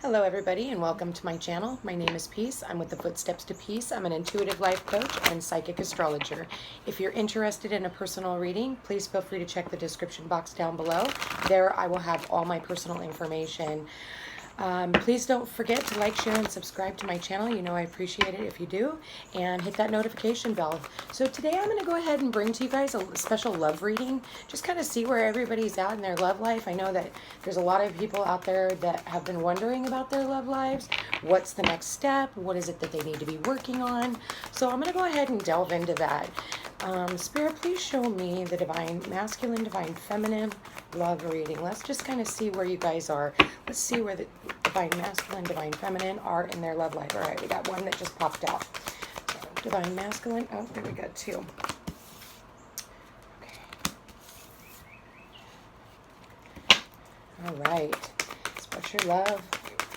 Hello everybody and welcome to my channel. My name is Peace. I'm with the Footsteps to Peace. I'm an intuitive life coach and psychic astrologer. If you're interested in a personal reading, please feel free to check the description box down below. There I will have all my personal information. Please don't forget to like, share, and subscribe to my channel. You know I appreciate it if you do. And hit that notification bell. So today I'm going to go ahead and bring to you guys a special love reading. Just kind of see where everybody's at in their love life. I know that there's a lot of people out there that have been wondering about their love lives. What's the next step? What is it that they need to be working on? So I'm going to go ahead and delve into that. Spirit, please show me the divine masculine, divine feminine love reading. Let's just kind of see where you guys are. Let's see where the divine masculine, divine feminine are in their love life. All right, we got one that just popped out. So, divine masculine. Oh, there we go, two. Okay. All right. Express your love.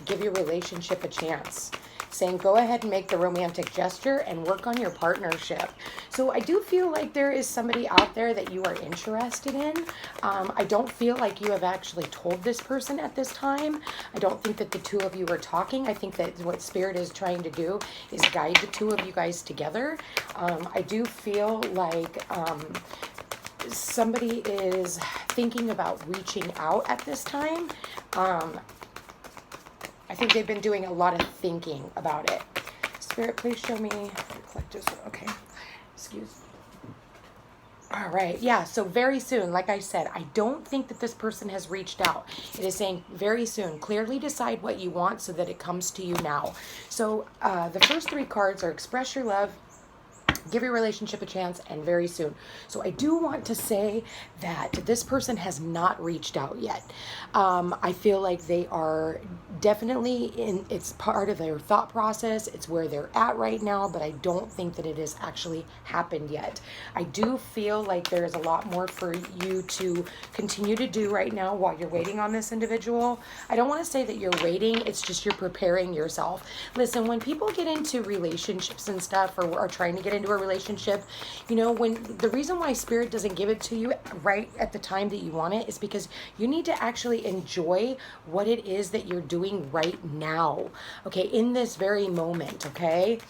Give your relationship a chance. Saying go ahead and make the romantic gesture and work on your partnership. So I do feel like there is somebody out there that you are interested in. I don't feel like you have actually told this person at this time. I don't think that the two of you are talking. I think that what Spirit is trying to do is guide the two of you guys together. I do feel like somebody is thinking about reaching out at this time. I think they've been doing a lot of thinking about it. Spirit, please show me. Okay. Excuse me. All right. Yeah. So very soon, like I said, I don't think that this person has reached out. It is saying very soon. Clearly decide what you want so that it comes to you now. So the first three cards are express your love, give your relationship a chance, and very soon. So I do want to say that this person has not reached out yet. I feel like they are definitely it's part of their thought process. It's where they're at right now, but I don't think that it has actually happened yet. I do feel like there's a lot more for you to continue to do right now while you're waiting on this individual. I don't want to say that you're waiting. It's just you're preparing yourself. Listen, when people get into relationships and stuff, or are trying to get into a relationship, you know, when the reason why Spirit doesn't give it to you right at the time that you want it is because you need to actually enjoy what it is that you're doing right now, okay, in this very moment, okay?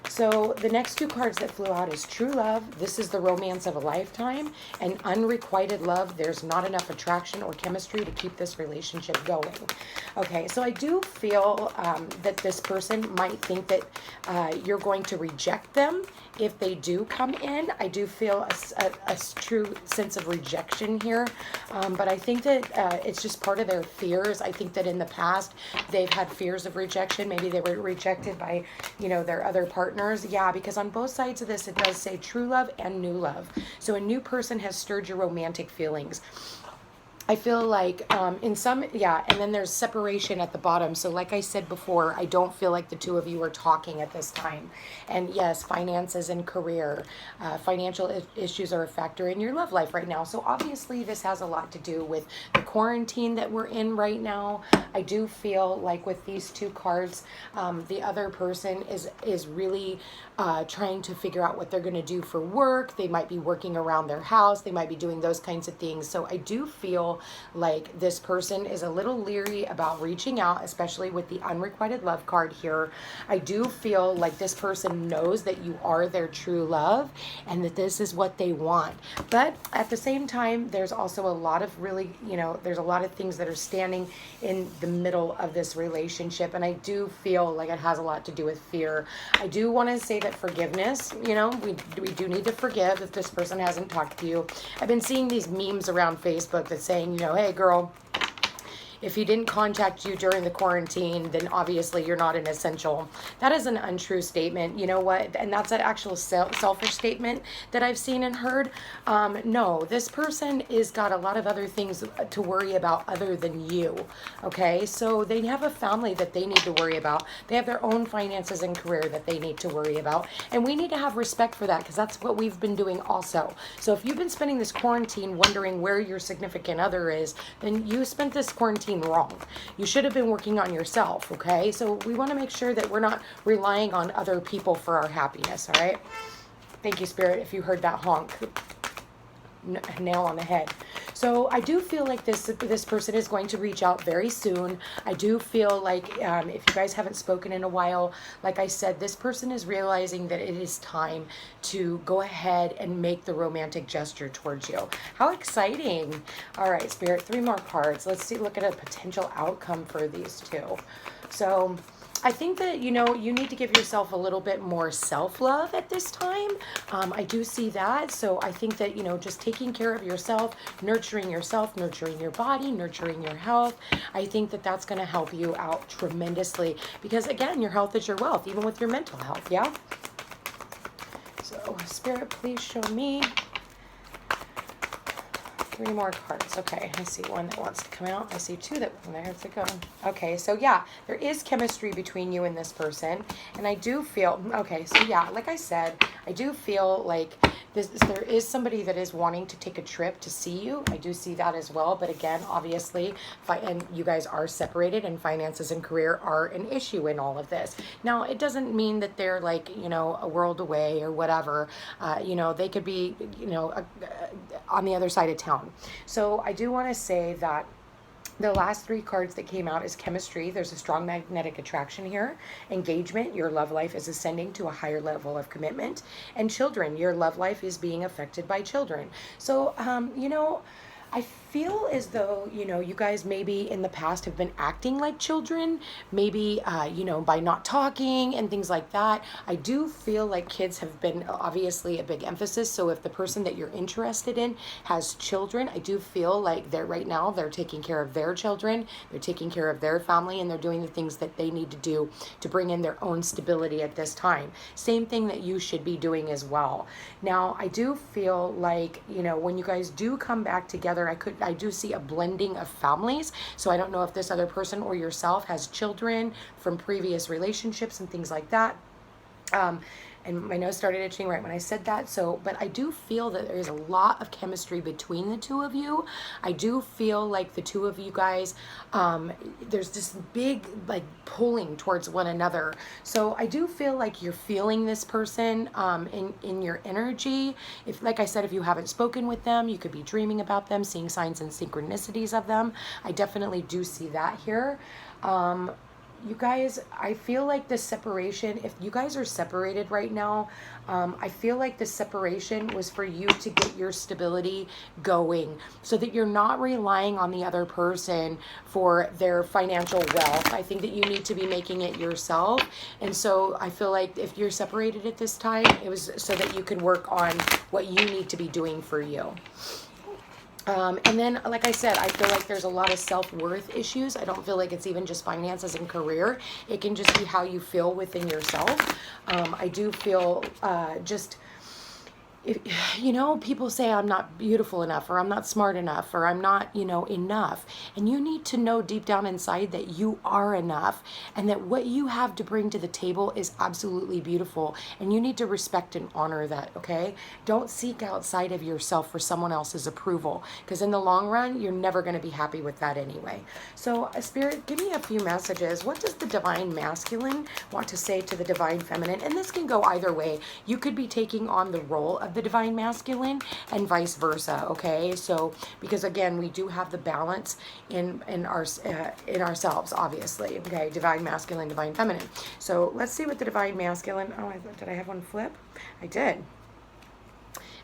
So the next two cards that flew out is true love. This is the romance of a lifetime. And unrequited love. There's not enough attraction or chemistry to keep this relationship going. Okay, so I do feel that this person might think that you're going to reject them if they do come in. I do feel a true sense of rejection here. But I think that it's just part of their fears. I think that in the past, they've had fears of rejection. Maybe they were rejected by, you know, their other partners. Yeah, because on both sides of this, it does say true love and new love. So a new person has stirred your romantic feelings. I feel like in some, yeah, and then there's separation at the bottom. So like I said before, I don't feel like the two of you are talking at this time. And yes, finances and career, financial issues are a factor in your love life right now. So obviously this has a lot to do with the quarantine that we're in right now. I do feel like with these two cards, the other person is really trying to figure out what they're going to do for work. They might be working around their house. They might be doing those kinds of things. So I do feel like this person is a little leery about reaching out, especially with the unrequited love card here. I do feel like this person knows that you are their true love and that this is what they want. But at the same time, there's also a lot of really, you know, there's a lot of things that are standing in the middle of this relationship. And I do feel like it has a lot to do with fear. I do want to say that forgiveness, you know, we do need to forgive if this person hasn't talked to you. I've been seeing these memes around Facebook that saying, you know, hey girl, if he didn't contact you during the quarantine, then obviously you're not an essential. That is an untrue statement. You know what? And that's an actual selfish statement that I've seen and heard. No, this person is got a lot of other things to worry about other than you. Okay, so they have a family that they need to worry about. They have their own finances and career that they need to worry about. And we need to have respect for that because that's what we've been doing also. So if you've been spending this quarantine wondering where your significant other is, then you spent this quarantine wrong. You should have been working on yourself, okay? So we want to make sure that we're not relying on other people for our happiness, all right? Thank you, Spirit, if you heard that honk. nail on the head. So I do feel like this person is going to reach out very soon. I do feel like if you guys haven't spoken in a while, like I said, this person is realizing that it is time to go ahead and make the romantic gesture towards you. How exciting. All right, Spirit, 3 more cards. Let's see, look at a potential outcome for these two. So I think that, you know, you need to give yourself a little bit more self-love at this time. I do see that. So I think that, you know, just taking care of yourself, nurturing your body, nurturing your health. I think that that's going to help you out tremendously because, again, your health is your wealth, even with your mental health. Yeah. So Spirit, please show me 3 more cards. Okay, I see one that wants to come out. I see 2 that, there's it going. Okay, so yeah, there is chemistry between you and this person. And I do feel, okay, so yeah, like I said, I do feel like there is somebody that is wanting to take a trip to see you. I do see that as well. But again, obviously, and you guys are separated and finances and career are an issue in all of this. Now, it doesn't mean that they're like, you know, a world away or whatever. You know, they could be, you know, on the other side of town. So I do want to say that the last 3 cards that came out is chemistry. There's a strong magnetic attraction here. Engagement, your love life is ascending to a higher level of commitment. And children, your love life is being affected by children. So, you know, I feel as though, you know, you guys maybe in the past have been acting like children, maybe, you know, by not talking and things like that. I do feel like kids have been obviously a big emphasis. So if the person that you're interested in has children, I do feel like right now they're taking care of their children, they're taking care of their family, and they're doing the things that they need to do to bring in their own stability at this time. Same thing that you should be doing as well. Now, I do feel like, you know, when you guys do come back together, I do see a blending of families. So I don't know if this other person or yourself has children from previous relationships and things like that. And my nose started itching right when I said that. So, but I do feel that there is a lot of chemistry between the 2 of you. I do feel like the 2 of you guys, there's this big like pulling towards one another. So I do feel like you're feeling this person in your energy. If, like I said, if you haven't spoken with them, you could be dreaming about them, seeing signs and synchronicities of them. I definitely do see that here. You guys, I feel like the separation, if you guys are separated right now, I feel like the separation was for you to get your stability going so that you're not relying on the other person for their financial wealth. I think that you need to be making it yourself. And so I feel like if you're separated at this time, it was so that you can work on what you need to be doing for you. And then, like I said, I feel like there's a lot of self-worth issues. I don't feel like it's even just finances and career. It can just be how you feel within yourself. I do feel just... you know, people say I'm not beautiful enough, or I'm not smart enough, or I'm not, you know, enough. And you need to know deep down inside that you are enough, and that what you have to bring to the table is absolutely beautiful. And you need to respect and honor that, okay? Don't seek outside of yourself for someone else's approval, because in the long run, you're never going to be happy with that anyway. So, Spirit, give me a few messages. What does the Divine Masculine want to say to the Divine Feminine? And this can go either way. You could be taking on the role of the Divine Masculine and vice versa, okay? So because again, we do have the balance in ourselves, obviously, okay? Divine Masculine, Divine Feminine. So let's see what the Divine Masculine, did I have one flip? I did.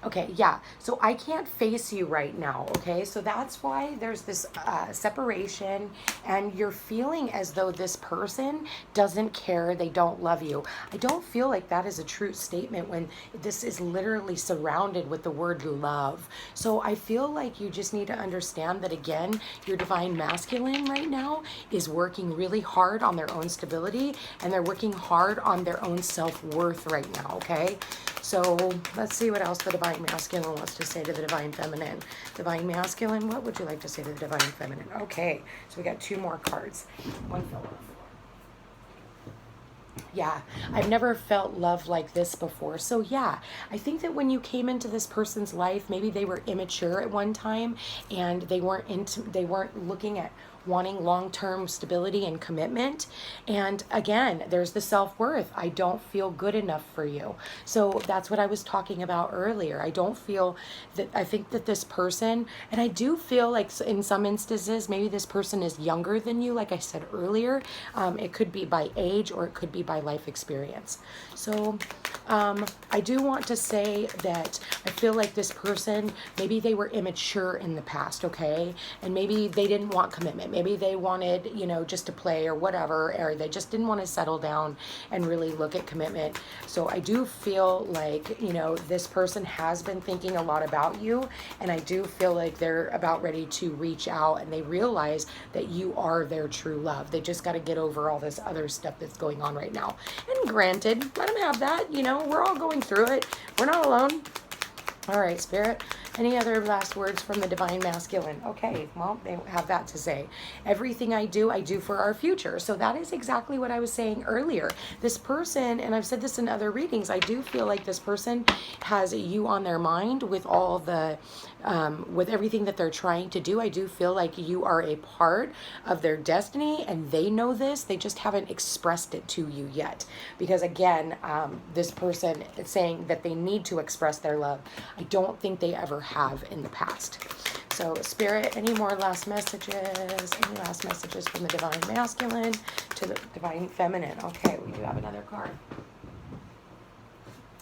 Okay, yeah, so I can't face you right now, okay? So that's why there's this separation, and you're feeling as though this person doesn't care, they don't love you. I don't feel like that is a true statement when this is literally surrounded with the word love. So I feel like you just need to understand that, again, your Divine Masculine right now is working really hard on their own stability, and they're working hard on their own self-worth right now, okay? So let's see what else the Divine Masculine wants to say to the Divine Feminine. Divine Masculine, what would you like to say to the Divine Feminine? Okay, so we got 2 more cards. One fell off. Yeah, I've never felt love like this before. So yeah, I think that when you came into this person's life, maybe they were immature at one time, and they weren't looking at wanting long-term stability and commitment. And again, there's the self-worth. I don't feel good enough for you. So that's what I was talking about earlier. I don't feel that, I think that this person, and I do feel like in some instances, maybe this person is younger than you, like I said earlier. It could be by age or it could be by life experience. So I do want to say that I feel like this person, maybe they were immature in the past, okay? And maybe they didn't want commitment. Maybe they wanted, you know, just to play or whatever, or they just didn't want to settle down and really look at commitment. So I do feel like, you know, this person has been thinking a lot about you, and I do feel like they're about ready to reach out, and they realize that you are their true love. They just got to get over all this other stuff that's going on right now. And granted, let them have that. You know, we're all going through it. We're not alone. All right, Spirit. Any other last words from the Divine Masculine? Okay, well, they have that to say. Everything I do for our future. So that is exactly what I was saying earlier. This person, and I've said this in other readings, I do feel like this person has you on their mind with all the, with everything that they're trying to do. I do feel like you are a part of their destiny, and they know this. They just haven't expressed it to you yet. Because again, this person is saying that they need to express their love. I don't think they ever have in the past. So Spirit, any more last messages? Any last messages from the Divine Masculine to the Divine Feminine? Okay, we do have another card.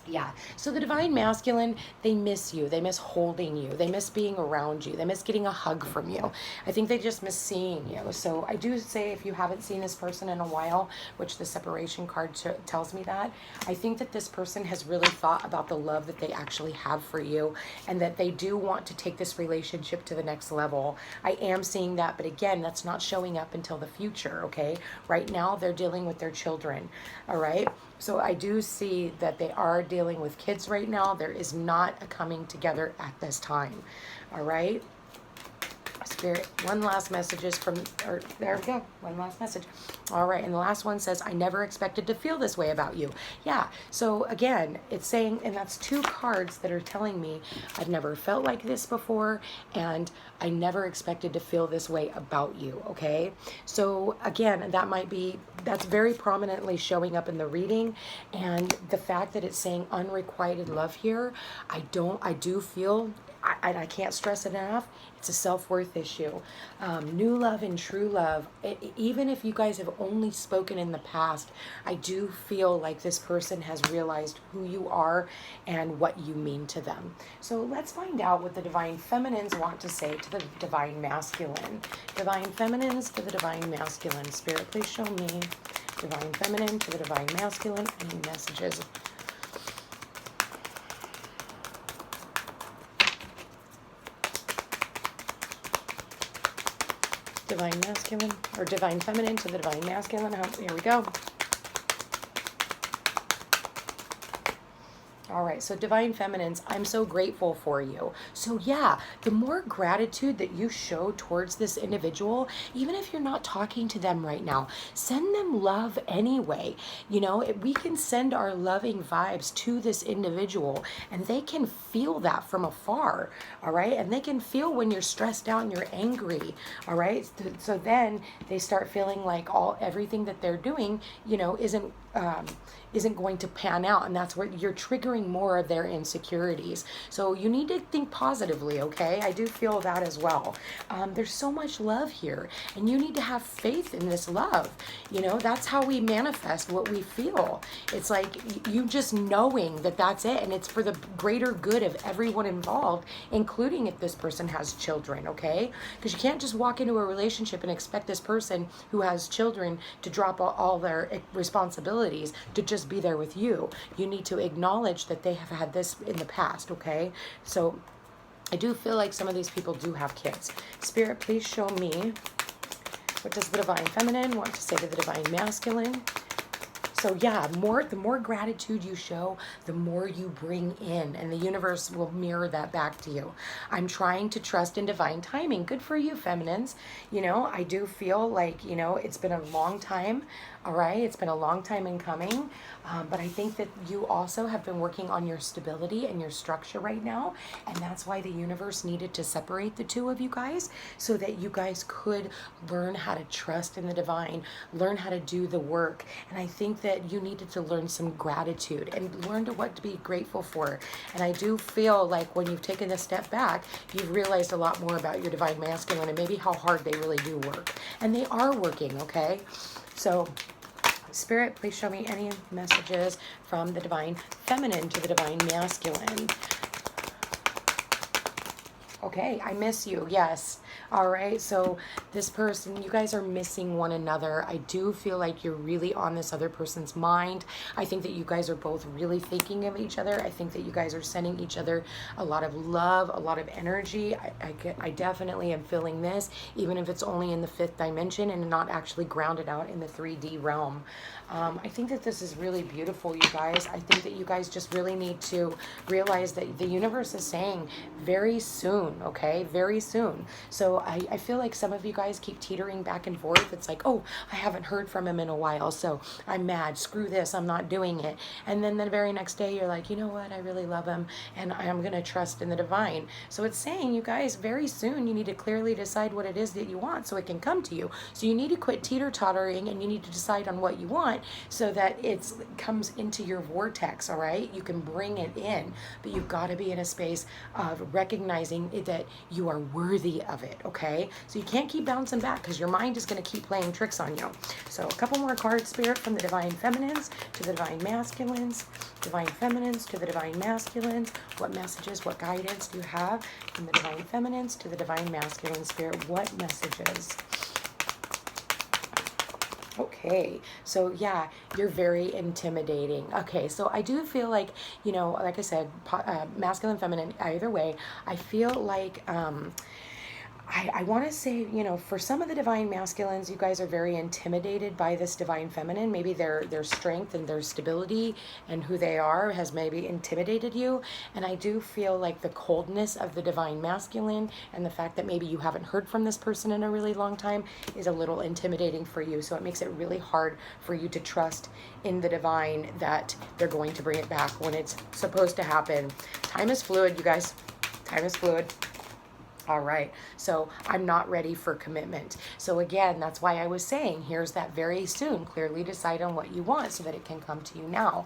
Yeah, so the Divine Masculine, they miss you. They miss holding you. They miss being around you. They miss getting a hug from you. I think they just miss seeing you. So I do say, if you haven't seen this person in a while, which the separation card tells me that, I think that this person has really thought about the love that they actually have for you, and that they do want to take this relationship to the next level. I am seeing that, but again, that's not showing up until the future, okay? Right now, they're dealing with their children, all right? So I do see that they are dealing with kids right now. There is not a coming together at this time. All right. Spirit, one last message is from, or there we go, one last message. All right, and the last one says, I never expected to feel this way about you. Yeah, so again, it's saying, and that's two cards that are telling me I've never felt like this before, and I never expected to feel this way about you, okay? So again, that might be, that's very prominently showing up in the reading, and the fact that it's saying unrequited love here, I do feel, I can't stress it enough, it's a self-worth issue. New love and true love, even if you guys have only spoken in the past, I do feel like this person has realized who you are and what you mean to them. So let's find out what the Divine Feminines want to say to the Divine Masculine. Divine Feminines to the Divine Masculine. Spirit, please show me. Divine Feminine to the Divine Masculine. Any messages? Divine Masculine, or Divine Feminine to the Divine Masculine. Here we go. All right, so Divine Feminines, I'm so grateful for you. So yeah, the more gratitude that you show towards this individual, even if you're not talking to them right now, send them love anyway. You know, we can send our loving vibes to this individual, and they can feel that from afar, all right? And they can feel when you're stressed out and you're angry, all right? So then they start feeling like everything that they're doing, you know, isn't going to pan out, and that's where you're triggering more of their insecurities. So you need to think positively, okay? I do feel that as well. There's so much love here, and you need to have faith in this love. You know, that's how we manifest what we feel. It's like you just knowing that that's it, and it's for the greater good of everyone involved, including if this person has children, okay? Because you can't just walk into a relationship and expect this person who has children to drop all their responsibilities to just be there with you. You need to acknowledge that they have had this in the past, okay? So I do feel like some of these people do have kids. Spirit, please show me, what does the Divine Feminine want to say to the Divine Masculine? So yeah, the more gratitude you show, the more you bring in, and the universe will mirror that back to you. I'm trying to trust in divine timing. Good for you, feminines. You know, I do feel like, you know, it's been a long time. All right, it's been a long time in coming, but I think that you also have been working on your stability and your structure right now, and that's why the universe needed to separate the two of you guys so that you guys could learn how to trust in the divine, learn how to do the work. And I think that you needed to learn some gratitude and learn to what to be grateful for. And I do feel like when you've taken a step back, you've realized a lot more about your divine masculine and maybe how hard they really do work. And they are working, okay? So, Spirit, please show me any messages from the divine feminine to the divine masculine. Okay, I miss you. Yes. All right. So this person, you guys are missing one another. I do feel like you're really on this other person's mind. I think that you guys are both really thinking of each other. I think that you guys are sending each other a lot of love, a lot of energy. I definitely am feeling this, even if it's only in the 5th dimension and not actually grounded out in the 3D realm. I think that this is really beautiful, you guys. I think that you guys just really need to realize that the universe is saying very soon, okay? Very soon. So I feel like some of you guys keep teetering back and forth. It's like, oh, I haven't heard from him in a while, so I'm mad. Screw this. I'm not doing it. And then the very next day, you're like, you know what? I really love him, and I'm going to trust in the divine. So it's saying, you guys, very soon you need to clearly decide what it is that you want so it can come to you. So you need to quit teeter-tottering, and you need to decide on what you want so that it comes into your vortex, all right? You can bring it in, but you've got to be in a space of recognizing that you are worthy of it, okay? So you can't keep bouncing back because your mind is going to keep playing tricks on you. So a couple more cards, Spirit, from the divine feminines to the divine masculines, divine feminines to the divine masculines. What messages, what guidance do you have from the divine feminines to the divine masculine, Spirit? What messages? Okay, so yeah, you're very intimidating. Okay, so I do feel like, you know, like I said, masculine, feminine, either way, I feel like, I want to say, you know, for some of the divine masculines, you guys are very intimidated by this divine feminine. Maybe their strength and their stability and who they are has maybe intimidated you. And I do feel like the coldness of the divine masculine and the fact that maybe you haven't heard from this person in a really long time is a little intimidating for you. So it makes it really hard for you to trust in the divine that they're going to bring it back when it's supposed to happen. Time is fluid, you guys. Time is fluid. All right, so I'm not ready for commitment. So again, that's why I was saying, here's that very soon. Clearly decide on what you want so that it can come to you now.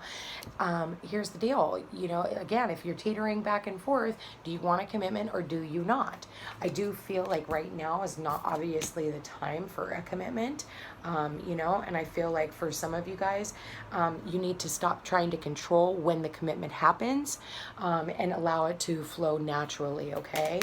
Here's the deal. You know, again, if you're teetering back and forth, do you want a commitment or do you not? I do feel like right now is not obviously the time for a commitment, you know, and I feel like for some of you guys, you need to stop trying to control when the commitment happens and allow it to flow naturally, okay?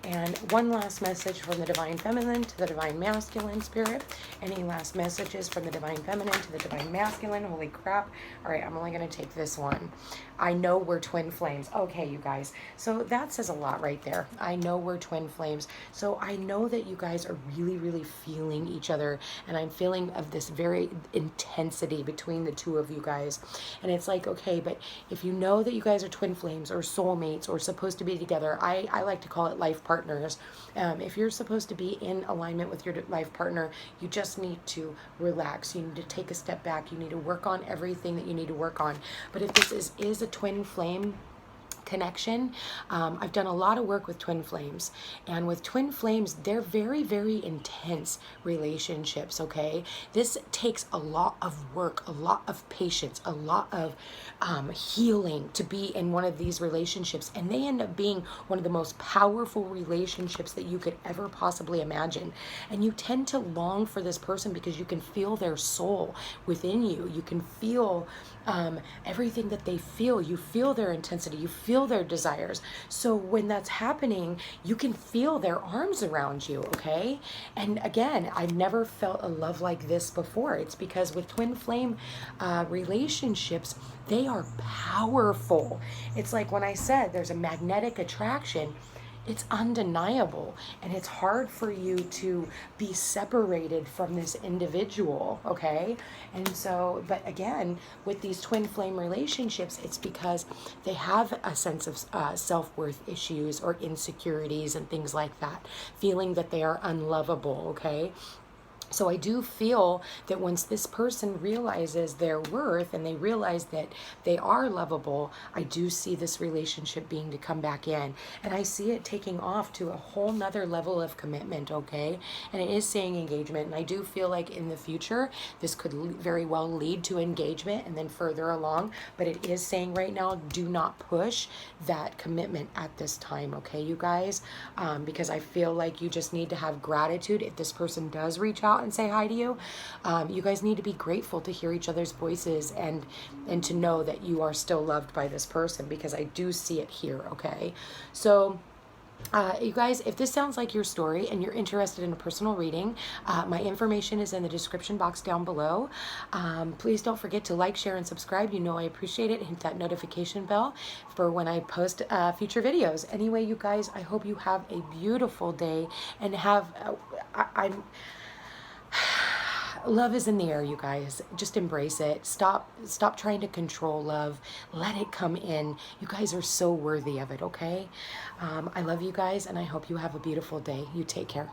And one last message from the divine feminine to the divine masculine, Spirit. Any last messages from the divine feminine to the divine masculine? Holy crap. All right, I'm only going to take this one. I know we're twin flames. Okay, you guys. So that says a lot right there. I know we're twin flames. So I know that you guys are really, really feeling each other. And I'm feeling of this very intensity between the two of you guys. And it's like, okay, but if you know that you guys are twin flames or soulmates or supposed to be together, I like to call it life partners. If you're supposed to be in alignment with your life partner, you just need to relax. You need to take a step back. You need to work on everything that you need to work on. But if this is a twin flame connection, I've done a lot of work with twin flames, and with twin flames, they're very, very intense relationships, okay? This takes a lot of work, a lot of patience, a lot of healing to be in one of these relationships, and they end up being one of the most powerful relationships that you could ever possibly imagine. And you tend to long for this person because you can feel their soul within you. You can feel everything that they feel. You feel their intensity. You feel their desires. So when that's happening, you can feel their arms around you, okay? And again, I've never felt a love like this before. It's because with twin flame relationships, they are powerful. It's like when I said there's a magnetic attraction. it's undeniable, and it's hard for you to be separated from this individual, okay? And so, but again, with these twin flame relationships, it's because they have a sense of self-worth issues or insecurities and things like that, feeling that they are unlovable, okay? So I do feel that once this person realizes their worth and they realize that they are lovable, I do see this relationship being to come back in. And I see it taking off to a whole nother level of commitment, okay? And it is saying engagement. And I do feel like in the future, this could very well lead to engagement and then further along. But it is saying right now, do not push that commitment at this time, okay, you guys? Because I feel like you just need to have gratitude if this person does reach out and say hi to you. You guys need to be grateful to hear each other's voices and to know that you are still loved by this person, because I do see it here, okay? So you guys, if this sounds like your story and you're interested in a personal reading, my information is in the description box down below. Please don't forget to like, share, and subscribe. You know I appreciate it. Hit that notification bell for when I post future videos. Anyway, you guys, I hope you have a beautiful day and have, love is in the air, you guys. Just embrace it. Stop trying to control love. Let it come in. You guys are so worthy of it, okay? I love you guys, and I hope you have a beautiful day. You take care.